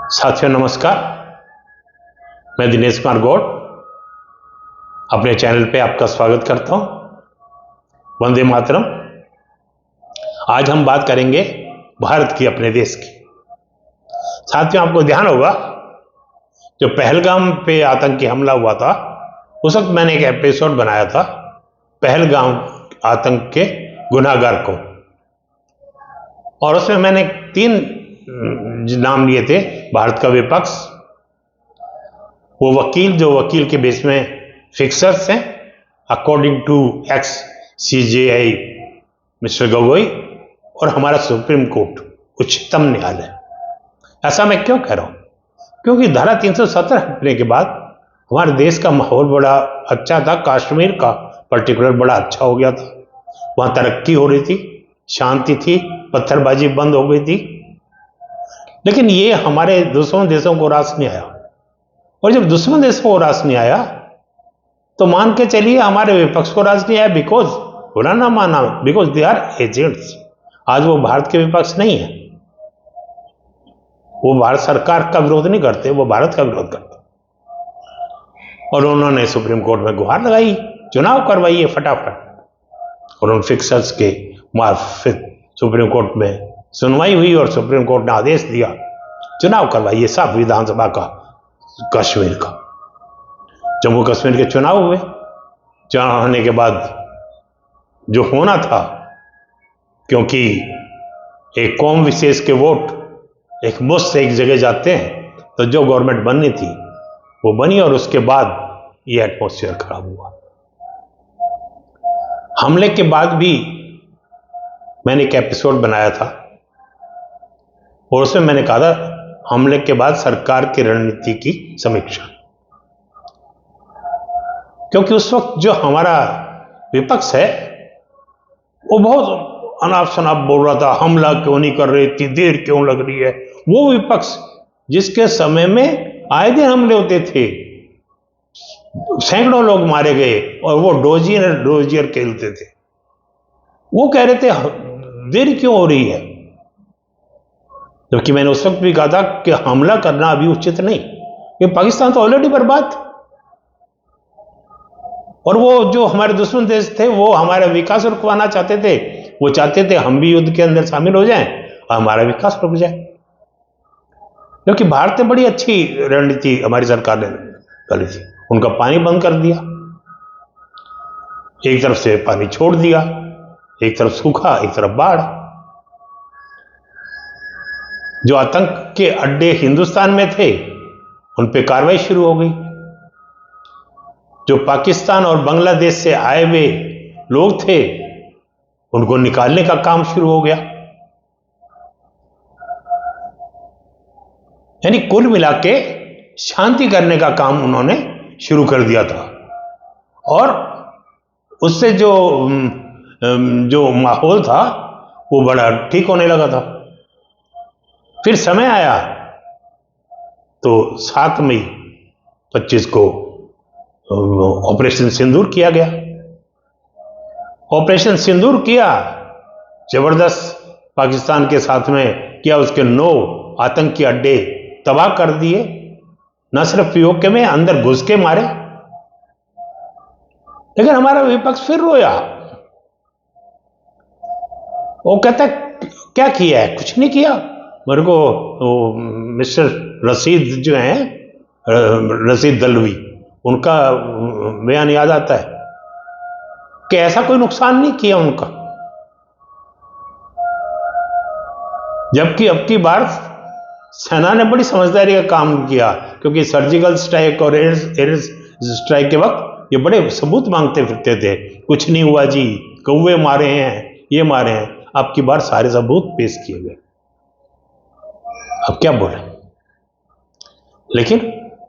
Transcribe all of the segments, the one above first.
साथियों नमस्कार, मैं दिनेश कुमार गौड़ अपने चैनल पे आपका स्वागत करता हूं। वंदे मातरम। आज हम बात करेंगे भारत की, अपने देश की। साथियों, आपको ध्यान होगा जो पहलगाम पे आतंकी हमला हुआ था, उस वक्त मैंने एक एपिसोड बनाया था पहलगाम आतंक के गुनाहगार को, और उसमें मैंने 3 नाम लिए थे। भारत का विपक्ष, वो वकील जो वकील के बेस में फिक्सर्स हैं according to ex CJI mister Gogoi, और हमारा सुप्रीम कोर्ट, उच्चतम न्यायालय। ऐसा मैं क्यों कह रहा हूं? क्योंकि धारा 370 हटने के बाद हमारे देश का माहौल बड़ा अच्छा था। कश्मीर का पर्टिकुलर बड़ा अच्छा हो गया था, वहां तरक्की हो रही थी, शांति थी, पत्थरबाजी बंद हो गई थी। लेकिन ये हमारे दुश्मन देशों को रास नहीं आया, और जब दुश्मन देशों को रास नहीं आया तो मान के चलिए हमारे विपक्ष को रास नहीं आया, बिकॉज बोला ना माना, बिकॉज दे आर एजेंट्स। आज वो भारत के विपक्ष नहीं है, वो भारत सरकार का विरोध नहीं करते, वो भारत का विरोध करते। और उन्होंने सुप्रीम कोर्ट में गुहार लगाई, चुनाव करवाइए फटाफट, और उन फिक्सर्स के मार्फत सुप्रीम कोर्ट में सुनवाई हुई और सुप्रीम कोर्ट ने आदेश दिया, चुनाव करवाइए सब विधानसभा का, कश्मीर का। जम्मू कश्मीर के चुनाव हुए। चुनाव होने के बाद जो होना था, क्योंकि एक कौम विशेष के वोट एक मुश्त से एक जगह जाते हैं, तो जो गवर्नमेंट बननी थी वो बनी, और उसके बाद ये एटमॉस्फेयर खराब हुआ। हमले के बाद भी मैंने एक एपिसोड बनाया था, और उसमें मैंने कहा था हमले के बाद सरकार की रणनीति की समीक्षा, क्योंकि उस वक्त जो हमारा विपक्ष है वो बहुत अनाप शनाप बोल रहा था, हमला क्यों नहीं कर रही, इतनी देर क्यों लग रही है। वो विपक्ष जिसके समय में आए दिन हमले होते थे, सैकड़ों लोग मारे गए, और वो डोजियर खेलते थे, वो कह रहे थे देर क्यों हो रही है। जबकि मैंने उस वक्त भी कहा था कि हमला करना अभी उचित नहीं, कि पाकिस्तान तो ऑलरेडी बर्बाद, और वो जो हमारे दुश्मन देश थे वो हमारा विकास रुकवाना चाहते थे। वो चाहते थे हम भी युद्ध के अंदर शामिल हो जाएं और हमारा विकास रुक जाए। क्योंकि भारत ने बड़ी अच्छी रणनीति हमारी सरकार ने डाली थी, उनका पानी बंद कर दिया, एक तरफ से पानी छोड़ दिया, एक तरफ सूखा, एक तरफ बाढ़। जो आतंक के अड्डे हिंदुस्तान में थे उन पे कार्रवाई शुरू हो गई। जो पाकिस्तान और बांग्लादेश से आए हुए लोग थे उनको निकालने का काम शुरू हो गया। यानी कुल मिला के शांति करने का काम उन्होंने शुरू कर दिया था, और उससे जो माहौल था वो बड़ा ठीक होने लगा था। फिर समय आया तो 7 मई 25 को ऑपरेशन सिंदूर किया गया। ऑपरेशन सिंदूर किया, जबरदस्त पाकिस्तान के साथ में किया, उसके 9 आतंकी अड्डे तबाह कर दिए, न सिर्फ POK में अंदर घुस के मारे। लेकिन हमारा विपक्ष फिर रोया, वो कहता क्या किया है, कुछ नहीं किया। मेरे को मिस्टर रशीद जो हैं, रशीद दलवी, उनका बयान याद आता है कि ऐसा कोई नुकसान नहीं किया उनका। जबकि अब की बार सेना ने बड़ी समझदारी का काम किया, क्योंकि सर्जिकल स्ट्राइक और एयर स्ट्राइक के वक्त ये बड़े सबूत मांगते फिरते थे, कुछ नहीं हुआ जी, कौवे मारे हैं, ये मारे हैं। अब की बार सारे सबूत पेश किए गए, अब क्या बोले। लेकिन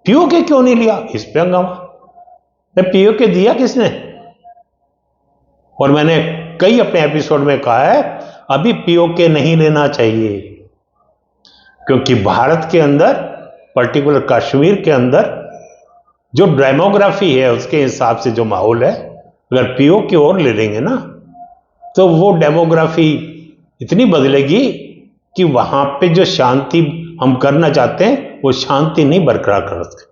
POK क्यों नहीं लिया, इस पे हंगामा। POK दिया किसने? और मैंने कई अपने एपिसोड में कहा है अभी POK नहीं लेना चाहिए, क्योंकि भारत के अंदर, पर्टिकुलर कश्मीर के अंदर जो डेमोग्राफी है उसके हिसाब से जो माहौल है, अगर POK और ले लेंगे ना तो वो डेमोग्राफी इतनी बदलेगी कि वहां पे जो शांति हम करना चाहते हैं वो शांति नहीं बरकरार कर सकते,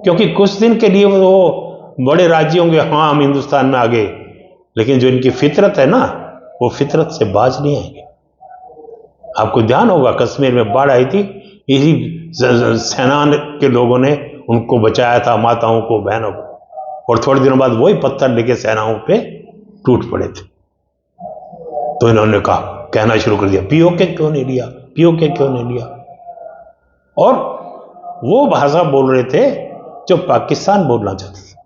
क्योंकि कुछ दिन के लिए वो बड़े राज्य होंगे, हाँ हम हिंदुस्तान में आ गए, लेकिन जो इनकी फितरत है ना, वो फितरत से बाज नहीं आएंगे। आपको ध्यान होगा कश्मीर में बाढ़ आई थी, इसी सेना के लोगों ने उनको बचाया था, माताओं को, बहनों को, और थोड़े दिनों बाद वही पत्थर लेके सेनाओं पे टूट पड़े थे। तो इन्होंने कहना शुरू कर दिया, पीओके क्यों नहीं लिया, पीओके क्यों नहीं लिया। और वो भाषा बोल रहे थे जो पाकिस्तान बोलना चाहते थे।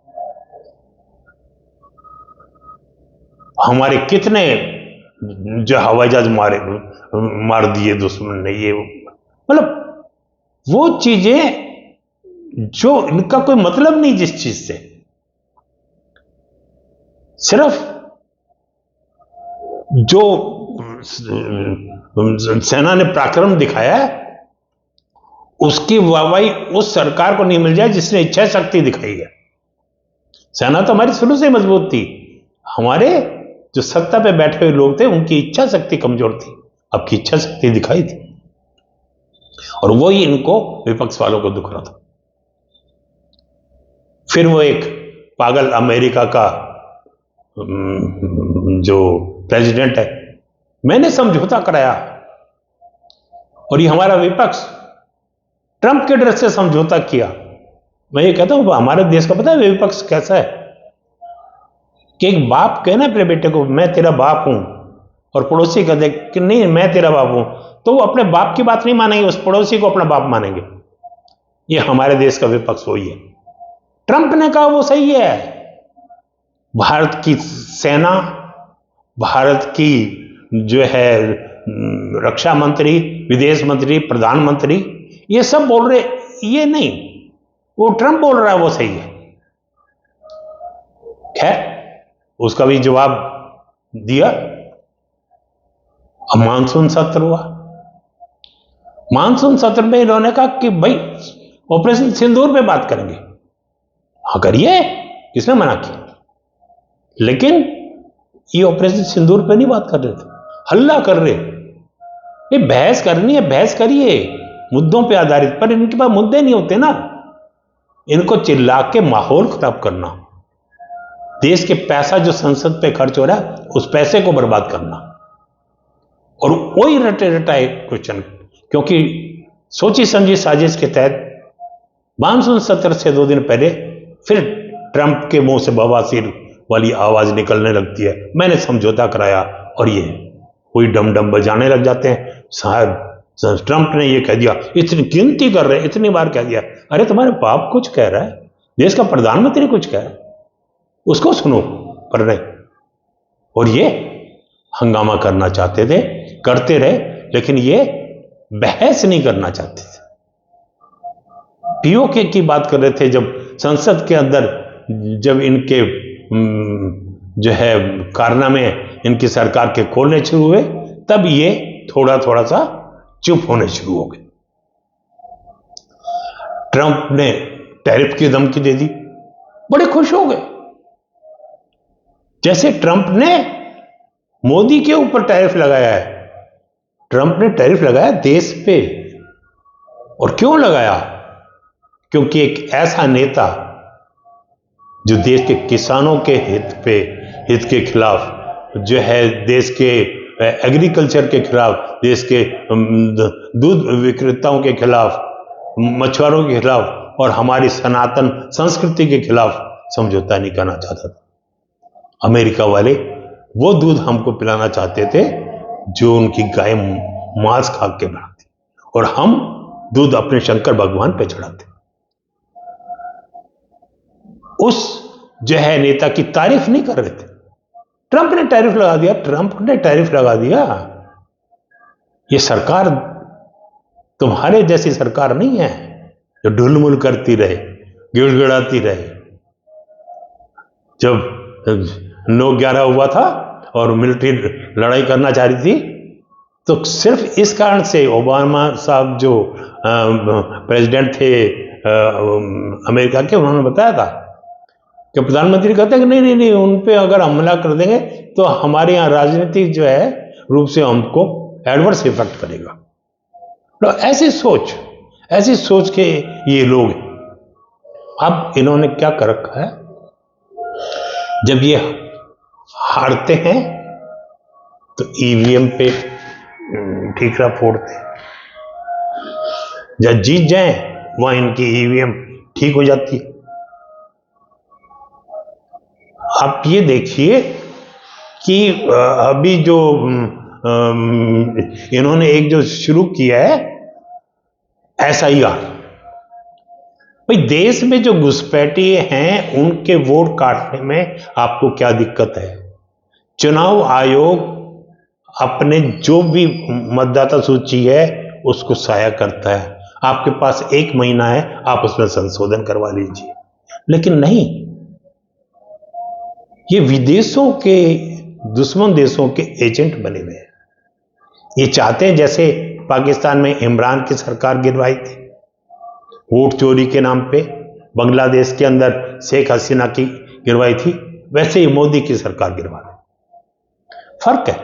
हमारे कितने जो हवाई जहाज मार दिए दुश्मन ने, ये मतलब वो चीजें जो इनका कोई मतलब नहीं, जिस चीज से सिर्फ जो सेना ने पराक्रम दिखाया है उसकी वाहवाही उस सरकार को नहीं मिल जाए जिसने इच्छा शक्ति दिखाई है। सेना तो हमारी शुरू से मजबूत थी, हमारे जो सत्ता पे बैठे हुए लोग थे उनकी इच्छा शक्ति कमजोर थी, आपकी इच्छा शक्ति दिखाई थी, और वही इनको विपक्ष वालों को दुख रहा था। फिर वो एक पागल अमेरिका का जो प्रेसिडेंट है, मैंने समझौता कराया, और ये हमारा विपक्ष ट्रंप के डर से समझौता किया। मैं ये कहता हूं हमारे देश का पता है विपक्ष कैसा है, कि एक बाप कहना अपने बेटे को मैं तेरा बाप हूं, और पड़ोसी कहते कि नहीं मैं तेरा बाप हूं, तो वो अपने बाप की बात नहीं मानेंगे, उस पड़ोसी को अपना बाप मानेंगे। ये हमारे देश का विपक्ष वही है। ट्रंप ने कहा वो सही है, भारत की सेना, भारत की जो है रक्षा मंत्री, विदेश मंत्री, प्रधानमंत्री, ये सब बोल रहे, ये नहीं, वो ट्रंप बोल रहा है वो सही है। खैर उसका भी जवाब दिया। अब मानसून सत्र हुआ, मानसून सत्र में इन्होंने कहा कि भाई ऑपरेशन सिंदूर पे बात करेंगे। हाँ करिए, किसने मना किया, लेकिन ये ऑपरेशन सिंदूर पे नहीं बात कर रहे थे, हल्ला कर रहे। ये बहस करनी है, बहस करिए मुद्दों पे आधारित, पर इनके पास मुद्दे नहीं होते ना, इनको चिल्ला के माहौल खराब करना, देश के पैसा जो संसद पे खर्च हो रहा है उस पैसे को बर्बाद करना, और वही रटे रटाए क्वेश्चन, क्योंकि सोची समझी साजिश के तहत मानसून सत्र से 2 दिन पहले फिर ट्रंप के मुंह से बवासीर वाली आवाज निकलने लगती है, मैंने समझौता कराया, और ये कोई डम डम बजाने लग जाते हैं, साहब ट्रंप ने ये कह दिया, इतनी गिनती कर रहे, इतनी बार कह दिया। अरे तुम्हारे बाप कुछ कह रहा है, देश का प्रधानमंत्री कुछ कह रहा है, उसको सुनो, पर नहीं। और ये हंगामा करना चाहते थे, करते रहे, लेकिन ये बहस नहीं करना चाहते थे। पीओके की बात कर रहे थे, जब संसद के अंदर जब इनके जो है कारनामे इनकी सरकार के खोलने शुरू हुए, तब ये थोड़ा थोड़ा सा चुप होने शुरू हो गए। ट्रंप ने टैरिफ की धमकी दे दी, बड़े खुश हो गए, जैसे ट्रंप ने मोदी के ऊपर टैरिफ लगाया है। ट्रंप ने टैरिफ लगाया देश पे, और क्यों लगाया, क्योंकि एक ऐसा नेता जो देश के किसानों के हित के खिलाफ, जो है देश के एग्रीकल्चर के खिलाफ, देश के दूध विक्रेताओं के खिलाफ, मछुआरों के खिलाफ, और हमारी सनातन संस्कृति के खिलाफ समझौता नहीं करना चाहता था। अमेरिका वाले वो दूध हमको पिलाना चाहते थे जो उनकी गाय मांस खा के बढ़ाती, और हम दूध अपने शंकर भगवान पे चढ़ाते। उस जो है नेता की तारीफ नहीं कर रहे थे। ट्रंप ने टैरिफ लगा दिया, ट्रंप ने टैरिफ लगा दिया। ये सरकार तुम्हारे जैसी सरकार नहीं है जो ढुलमुल करती रहे, गिड़गिड़ाती रहे। जब 9/11 हुआ था और मिलिट्री लड़ाई करना चाह रही थी, तो सिर्फ इस कारण से ओबामा साहब जो प्रेसिडेंट थे अमेरिका के, उन्होंने बताया था कि प्रधानमंत्री कहते हैं कि नहीं नहीं नहीं, उन पे अगर हमला कर देंगे तो हमारे यहाँ राजनीतिक जो है रूप से हमको एडवर्स इफेक्ट करेगा। तो ऐसी सोच, ऐसी सोच के ये लोग हैं। अब इन्होंने क्या कर रखा है, जब ये हारते हैं तो ईवीएम पे ठीकरा फोड़ते हैं, जब जीत जाए वहां इनकी ईवीएम ठीक हो जाती है। आप ये देखिए कि अभी जो इन्होंने एक जो शुरू किया है SIR, भाई देश में जो घुसपैठिए हैं उनके वोट काटने में आपको क्या दिक्कत है? चुनाव आयोग अपने जो भी मतदाता सूची है उसको साया करता है, आपके पास 1 महीना है, आप उसमें संशोधन करवा लीजिए। लेकिन नहीं, ये विदेशों के, दुश्मन देशों के एजेंट बने हुए हैं। ये चाहते हैं, जैसे पाकिस्तान में इमरान की सरकार गिरवाई थी वोट चोरी के नाम पे, बांग्लादेश के अंदर शेख हसीना की गिरवाई थी, वैसे ही मोदी की सरकार गिरवा रही। फर्क है,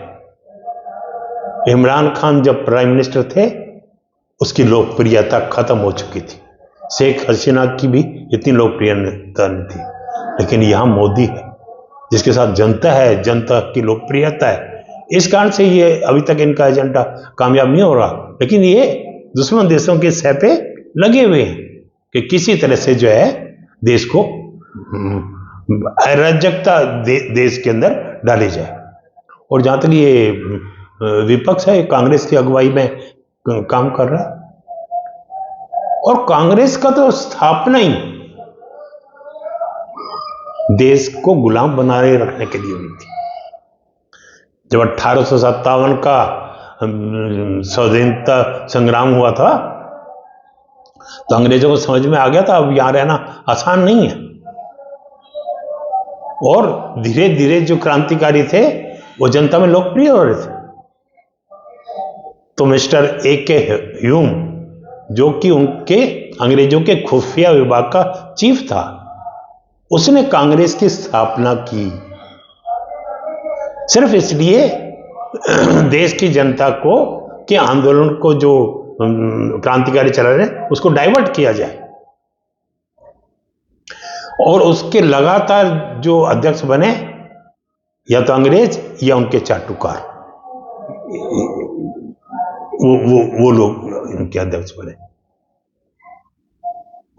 इमरान खान जब प्राइम मिनिस्टर थे उसकी लोकप्रियता खत्म हो चुकी थी, शेख हसीना की भी इतनी लोकप्रियता नहीं थी, लेकिन यहां मोदी है जिसके साथ जनता है, जनता की लोकप्रियता है। इस कारण से ये अभी तक इनका एजेंडा कामयाब नहीं हो रहा, लेकिन ये दुश्मन देशों के सह पे लगे हुए हैं कि किसी तरह से जो है देश को अराजकता देश के अंदर डाली जाए। और जहां तक ये विपक्ष है, कांग्रेस की अगुवाई में काम कर रहा है, और कांग्रेस का तो स्थापना ही देश को गुलाम बनाए रखने के लिए हुई थी। जब 1857 का स्वाधीनता संग्राम हुआ था तो अंग्रेजों को समझ में आ गया था अब यहां रहना आसान नहीं है, और धीरे धीरे जो क्रांतिकारी थे वो जनता में लोकप्रिय हो रहे थे। तो मिस्टर AK ह्यूम, जो कि उनके अंग्रेजों के खुफिया विभाग का चीफ था, उसने कांग्रेस की स्थापना की सिर्फ इसलिए देश की जनता को के आंदोलन को जो क्रांतिकारी चला रहे उसको डाइवर्ट किया जाए। और उसके लगातार जो अध्यक्ष बने या तो अंग्रेज या उनके चाटुकार, वो लोग उनके अध्यक्ष बने।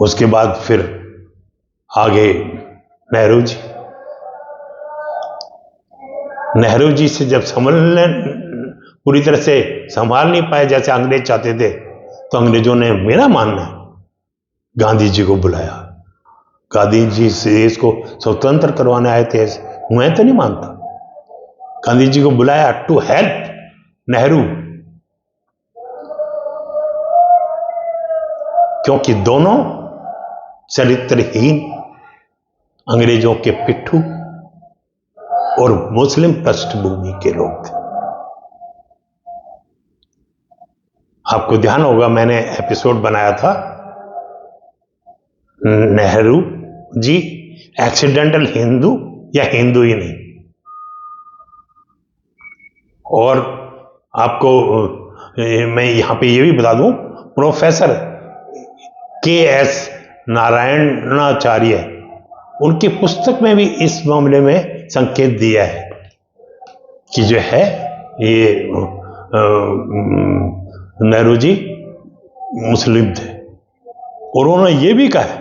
उसके बाद फिर आगे नेहरू जी से जब पूरी तरह से संभाल नहीं पाए जैसे अंग्रेज चाहते थे, तो अंग्रेजों ने, मेरा मानना है, गांधी जी को बुलाया। गांधी जी से देश को स्वतंत्र करवाने आए थे, मैं तो नहीं मानता। गांधी जी को बुलाया टू हेल्प नेहरू, क्योंकि दोनों चरित्रहीन अंग्रेजों के पिट्ठू और मुस्लिम पृष्ठभूमि के लोग थे। आपको ध्यान होगा मैंने एपिसोड बनाया था, नेहरू जी एक्सीडेंटल हिंदू या हिंदू ही नहीं। और आपको मैं यहां पे ये भी बता दूं, प्रोफेसर KS नारायणाचार्य, उनकी पुस्तक में भी इस मामले में संकेत दिया है कि जो है ये नेहरू जी मुस्लिम थे। और उन्होंने ये भी कहा है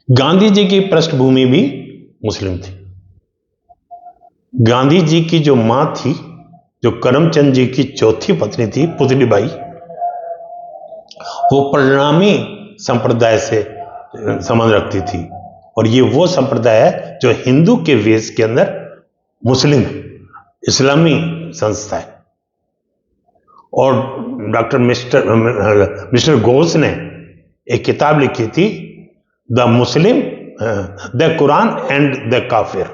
गांधी जी की पृष्ठभूमि भी मुस्लिम थी। गांधी जी की जो मां थी, जो करमचंद जी की चौथी पत्नी थी, पुतली बाई, वो परिणामी संप्रदाय से संबंध रखती थी। और ये वो संप्रदाय है जो हिंदू के वेश के अंदर मुस्लिम इस्लामी संस्था है। और डॉक्टर मिस्टर घोष ने एक किताब लिखी थी, the Muslim, the Quran and the काफिर।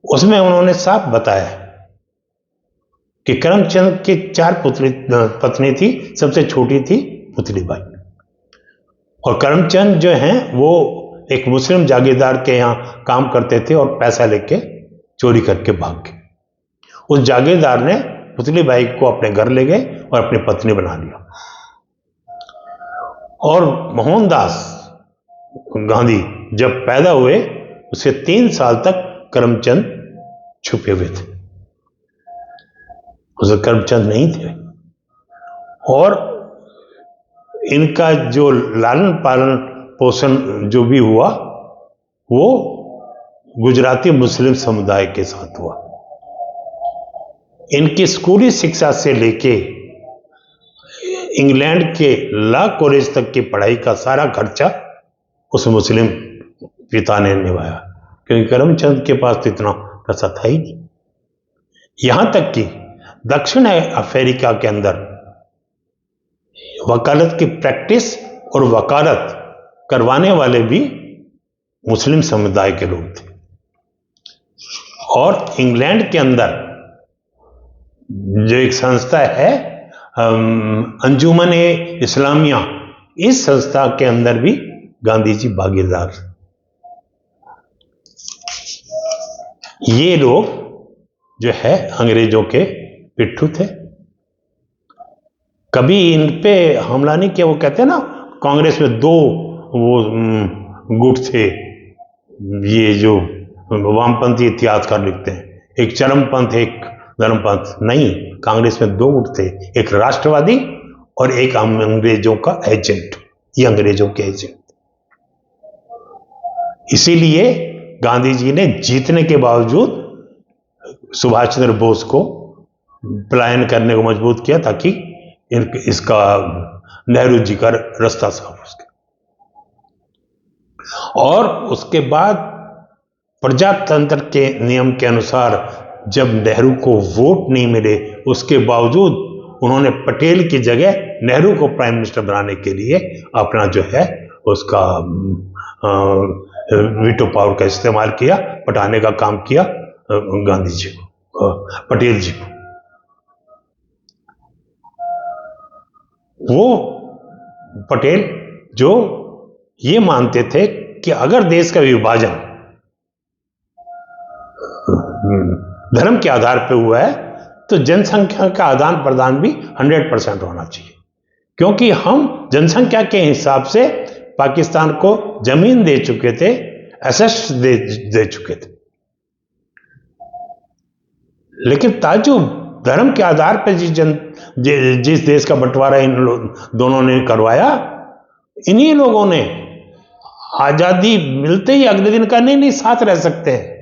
उसमें उन्होंने साफ बताया कि करमचंद की 4 पत्नी थी, सबसे छोटी थी पुतली बाई। और करमचंद जो हैं वो एक मुस्लिम जागीरदार के यहाँ काम करते थे और पैसा लेके चोरी करके भाग गए। उस जागीरदार ने पुतली बाई को अपने घर ले गए और अपनी पत्नी बना लिया। और मोहनदास गांधी जब पैदा हुए उससे 3 साल तक करमचंद छुपे हुए थे, उसे करमचंद नहीं थे। और इनका जो लालन पालन पोषण जो भी हुआ वो गुजराती मुस्लिम समुदाय के साथ हुआ। इनकी स्कूली शिक्षा से लेके इंग्लैंड के लॉ कॉलेज तक की पढ़ाई का सारा खर्चा उस मुस्लिम पिता ने निभाया, क्योंकि करमचंद के पास तो इतना पैसा था ही नहीं। यहां तक कि दक्षिण अफ्रीका के अंदर वकालत की प्रैक्टिस और वकालत करवाने वाले भी मुस्लिम समुदाय के लोग थे। और इंग्लैंड के अंदर जो एक संस्था है अंजुमन ए इस्लामिया, इस संस्था के अंदर भी गांधी जी भागीदार। ये लोग जो है अंग्रेजों के पिट्ठू थे, कभी इन पे हमला नहीं किया। वो कहते हैं ना कांग्रेस में 2 वो गुट थे, ये जो वामपंथी इतिहासकार लिखते हैं, एक चरमपंथ एक धर्मपंथ। नहीं, कांग्रेस में 2 गुट थे, एक राष्ट्रवादी और एक अंग्रेजों का एजेंट। ये अंग्रेजों के एजेंट। इसीलिए गांधी जी ने जीतने के बावजूद सुभाष चंद्र बोस को पलायन करने को मजबूर किया ताकि इसका नेहरू जी का रास्ता साफ हो सके। और उसके बाद प्रजातंत्र के नियम के अनुसार जब नेहरू को वोट नहीं मिले, उसके बावजूद उन्होंने पटेल की जगह नेहरू को प्राइम मिनिस्टर बनाने के लिए अपना जो है उसका वीटो पावर का इस्तेमाल किया, पटाने का काम किया गांधी जी को, पटेल जी को। वो पटेल जो ये मानते थे कि अगर देश का विभाजन धर्म के आधार पर हुआ है तो जनसंख्या का आदान प्रदान भी 100% होना चाहिए, क्योंकि हम जनसंख्या के हिसाब से पाकिस्तान को जमीन दे चुके थे, एसेट्स दे चुके थे। लेकिन ताजुब धर्म के आधार पर जिस देश का बंटवारा इन दोनों ने करवाया, इन्हीं लोगों ने आजादी मिलते ही अगले दिन का नहीं साथ रह सकते हैं।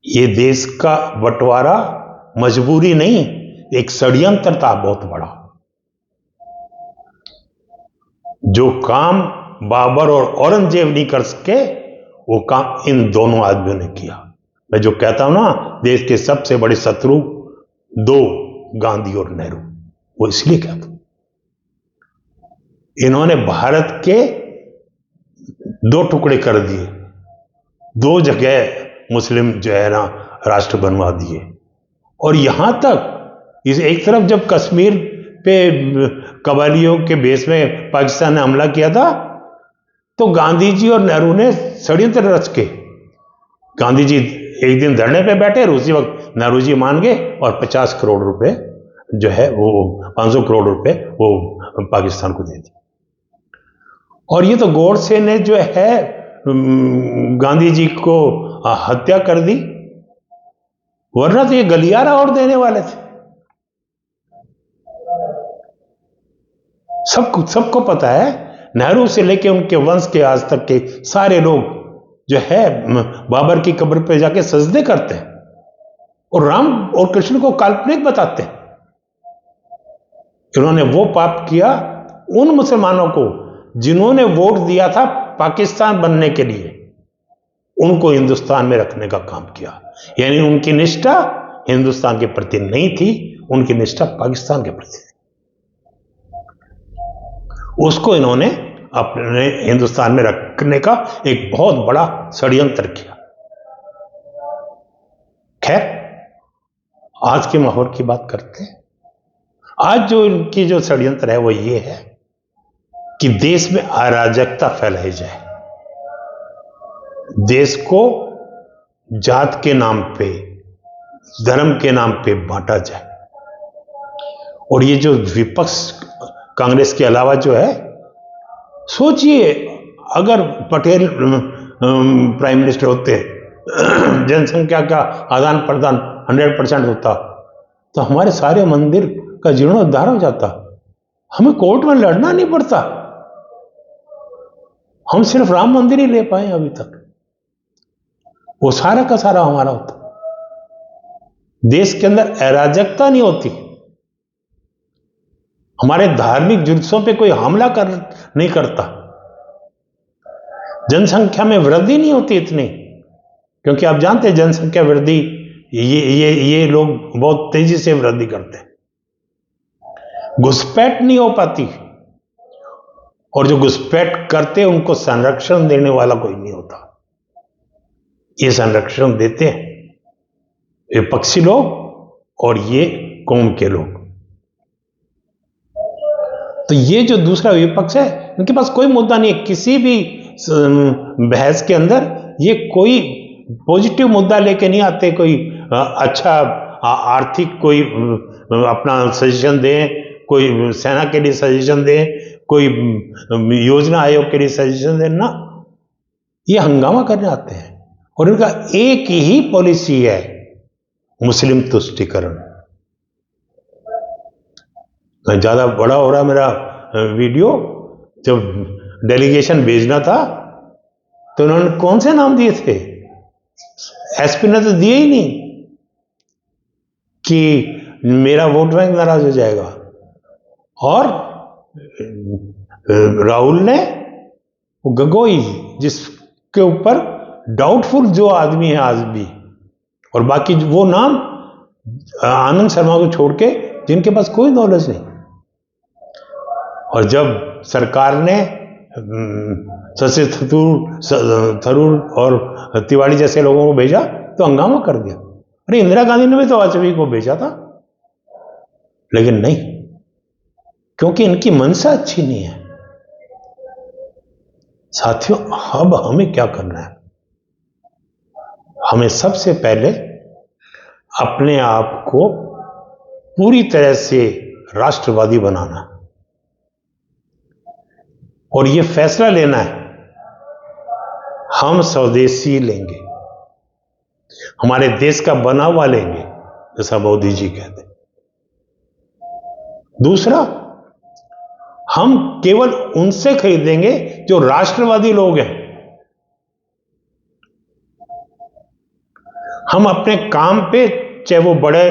ये देश का बंटवारा मजबूरी नहीं, एक षड्यंत्र था बहुत बड़ा। जो काम बाबर और औरंगजेब नहीं कर सके वो काम इन दोनों आदमियों ने किया। मैं जो कहता हूं ना, देश के सबसे बड़े शत्रु 2 गांधी और नेहरू, वो इसलिए कहता हूं। इन्होंने भारत के 2 टुकड़े कर दिए, 2 जगह मुस्लिम जो है ना राष्ट्र बनवा दिए। और यहां तक इस एक तरफ जब कश्मीर पे कबालियों के बेस में पाकिस्तान ने हमला किया था तो गांधी जी और नेहरू ने षड्यंत्र रच के, गांधी जी एक दिन धरने पे बैठे और उसी वक्त नेहरू जी मान गए और 50 करोड़ रुपए जो है वो 500 करोड़ रुपए वो पाकिस्तान को दे दिए। और ये तो गोडसे ने जो है गांधी जी को हत्या कर दी, वरना तो ये गलियारा और देने वाले थे। सबको पता है, नेहरू से लेके उनके वंश के आज तक के सारे लोग जो है बाबर की कब्र पे जाके सजदे करते हैं और राम और कृष्ण को काल्पनिक बताते हैं। इन्होंने वो पाप किया उन मुसलमानों को जिन्होंने वोट दिया था पाकिस्तान बनने के लिए, उनको हिंदुस्तान में रखने का काम किया। यानी उनकी निष्ठा हिंदुस्तान के प्रति नहीं थी, उनकी निष्ठा पाकिस्तान के प्रति थी। उसको इन्होंने अपने हिंदुस्तान में रखने का एक बहुत बड़ा षड्यंत्र किया। खैर, आज के माहौल की बात करते हैं। आज जो इनकी जो षड्यंत्र है वो ये है कि देश में अराजकता फैलाई जाए, देश को जात के नाम पे, धर्म के नाम पे बांटा जाए। और ये जो विपक्ष कांग्रेस के अलावा जो है, सोचिए अगर पटेल प्राइम मिनिस्टर होते, जनसंख्या का आदान प्रदान 100% होता, तो हमारे सारे मंदिर का जीर्णोद्धार हो जाता, हमें कोर्ट में लड़ना नहीं पड़ता, हम सिर्फ राम मंदिर ही ले पाए अभी तक, वो सारा का सारा हमारा होता। देश के अंदर अराजकता नहीं होती, हमारे धार्मिक जुलूसों पे कोई हमला नहीं करता, जनसंख्या में वृद्धि नहीं होती इतनी, क्योंकि आप जानते हैं जनसंख्या वृद्धि ये लोग बहुत तेजी से वृद्धि करते हैं। घुसपैठ नहीं हो पाती, और जो घुसपैठ करते हैं उनको संरक्षण देने वाला कोई नहीं होता। ये संरक्षण देते हैं विपक्षी लोग और ये कौम के लोग। तो ये जो दूसरा विपक्ष है, इनके पास कोई मुद्दा नहीं है किसी भी बहस के अंदर, ये कोई पॉजिटिव मुद्दा लेके नहीं आते, कोई अच्छा आर्थिक कोई अपना सजेशन दें, कोई सेना के लिए सजेशन दें, कोई योजना आयोग के लिए सजेशन दें ना, ये हंगामा करने आते हैं। और इनका एक ही पॉलिसी है, मुस्लिम तुष्टीकरण। ज्यादा बड़ा हो रहा मेरा वीडियो। जब डेलीगेशन भेजना था तो उन्होंने कौन से नाम दिए थे? एसपी ने तो दिए ही नहीं कि मेरा वोट बैंक नाराज हो जाएगा। और राहुल ने वो गगोई, जिसके ऊपर डाउटफुल जो आदमी है आज भी, और बाकी वो नाम आनंद शर्मा को छोड़ के जिनके पास कोई नॉलेज नहीं। और जब सरकार ने शशि थरूर और तिवारी जैसे लोगों को भेजा तो हंगामा कर दिया। अरे इंदिरा गांधी ने भी तो वाजपेयी को भेजा था, लेकिन नहीं, क्योंकि इनकी मंशा अच्छी नहीं है। साथियों, अब हमें क्या करना है? हमें सबसे पहले अपने आप को पूरी तरह से राष्ट्रवादी बनाना है, और यह फैसला लेना है हम स्वदेशी लेंगे, हमारे देश का बना हुआ लेंगे, जैसा मोदी जी कहते। दूसरा, हम केवल उनसे खरीदेंगे जो राष्ट्रवादी लोग हैं। हम अपने काम पे, चाहे वो बड़े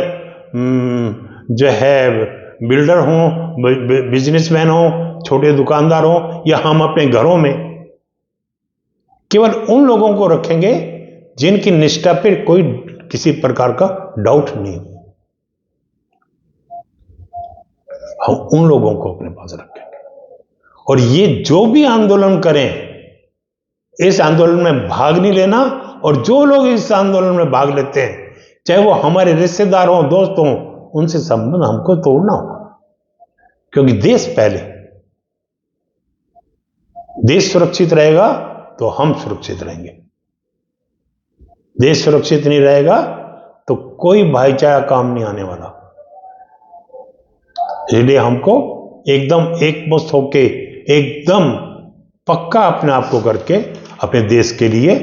जो है बिल्डर हों, बिजनेसमैन हों, छोटे दुकानदार हों, या हम अपने घरों में, केवल उन लोगों को रखेंगे जिनकी निष्ठा पे कोई किसी प्रकार का डाउट नहीं हो। हम उन लोगों को अपने पास रखेंगे। और ये जो भी आंदोलन करें, इस आंदोलन में भाग नहीं लेना। और जो लोग इस आंदोलन में भाग लेते हैं, चाहे वो हमारे रिश्तेदार हों, दोस्त हों, उनसे संबंध हमको तोड़ना होगा, क्योंकि देश पहले। देश सुरक्षित रहेगा तो हम सुरक्षित रहेंगे। देश सुरक्षित नहीं रहेगा तो कोई भाईचारा काम नहीं आने वाला। इसलिए हमको एकदम एकमुश्त होके, एकदम पक्का अपने आप को करके, अपने देश के लिए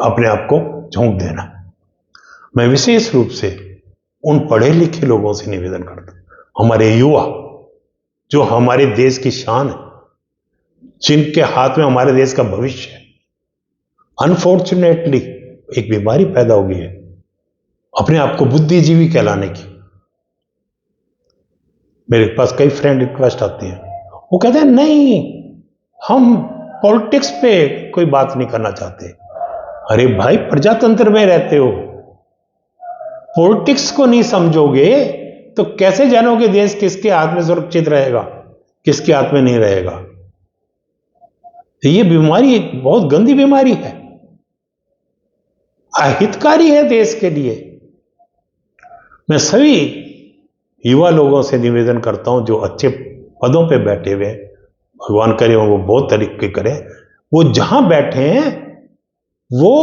अपने आप को झोंक देना। मैं विशेष रूप से उन पढ़े लिखे लोगों से निवेदन करता हूं, हमारे युवा जो हमारे देश की शान है, जिनके हाथ में हमारे देश का भविष्य है। अनफॉर्चुनेटली एक बीमारी पैदा हो गई है अपने आप को बुद्धिजीवी कहलाने की। मेरे पास कई फ्रेंड रिक्वेस्ट आती हैं, वो कहते हैं नहीं, हम पॉलिटिक्स पे कोई बात नहीं करना चाहते। अरे भाई, प्रजातंत्र में रहते हो, पॉलिटिक्स को नहीं समझोगे तो कैसे जानोगे देश किसके हाथ में सुरक्षित रहेगा, किसके हाथ में नहीं रहेगा? ये बीमारी बहुत गंदी बीमारी है, अहितकारी है देश के लिए। मैं सभी युवा लोगों से निवेदन करता हूं जो अच्छे पदों पे बैठे हुए हैं, भगवान करे वो बहुत तरीके करें, वो जहां बैठे हैं वो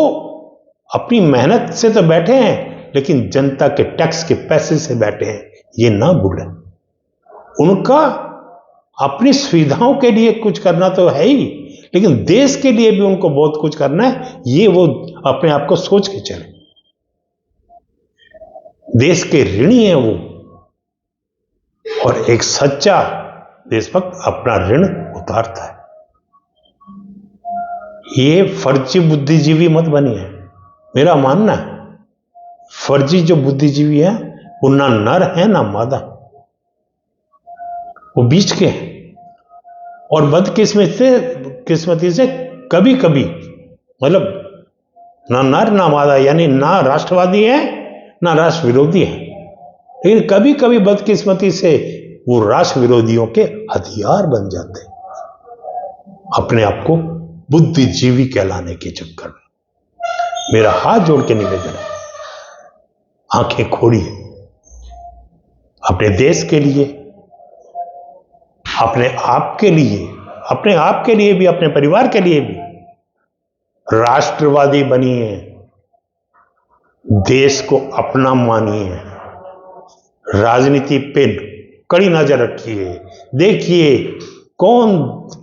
अपनी मेहनत से तो बैठे हैं, लेकिन जनता के टैक्स के पैसे से बैठे हैं, ये ना भूलें। उनका अपनी सुविधाओं के लिए कुछ करना तो है ही, लेकिन देश के लिए भी उनको बहुत कुछ करना है, ये वो अपने आप को सोच के चले। देश के ऋणी हैं वो, और एक सच्चा देशभक्त अपना ऋण उतारता है। ये फर्जी बुद्धिजीवी मत बनिए, मेरा मानना है। फर्जी जो बुद्धिजीवी है वो ना नर है ना मादा, वो बीच के हैं। और बदकिस्मती से कभी कभी, मतलब ना नर ना मादा, यानी ना राष्ट्रवादी है ना राष्ट्र विरोधी है, लेकिन कभी कभी बदकिस्मती से वो राष्ट्र विरोधियों के हथियार बन जाते हैं, अपने आप को बुद्धिजीवी कहलाने के चक्कर में। मेरा हाथ जोड़ के निवेदन है, आंखें खोलिए, अपने देश के लिए, अपने आप के लिए भी, अपने परिवार के लिए भी राष्ट्रवादी बनिए, देश को अपना मानिए, राजनीति पे कड़ी नजर रखिए, देखिए कौन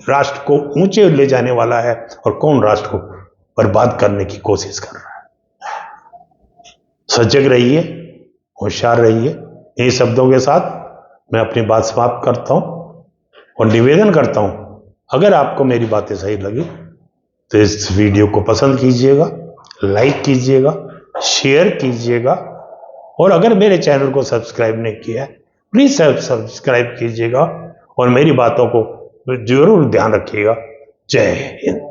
राष्ट्र को ऊंचे ले जाने वाला है और कौन राष्ट्र को बर्बाद करने की कोशिश कर रहा है। सजग रहिए, होशियार रहिए। इन शब्दों के साथ मैं अपनी बात समाप्त करता हूं और निवेदन करता हूं, अगर आपको मेरी बातें सही लगी तो इस वीडियो को पसंद कीजिएगा, लाइक कीजिएगा, शेयर कीजिएगा, और अगर मेरे चैनल को सब्सक्राइब नहीं किया है प्लीज सब्सक्राइब कीजिएगा और मेरी बातों को जरूर ध्यान रखिएगा। जय हिंद।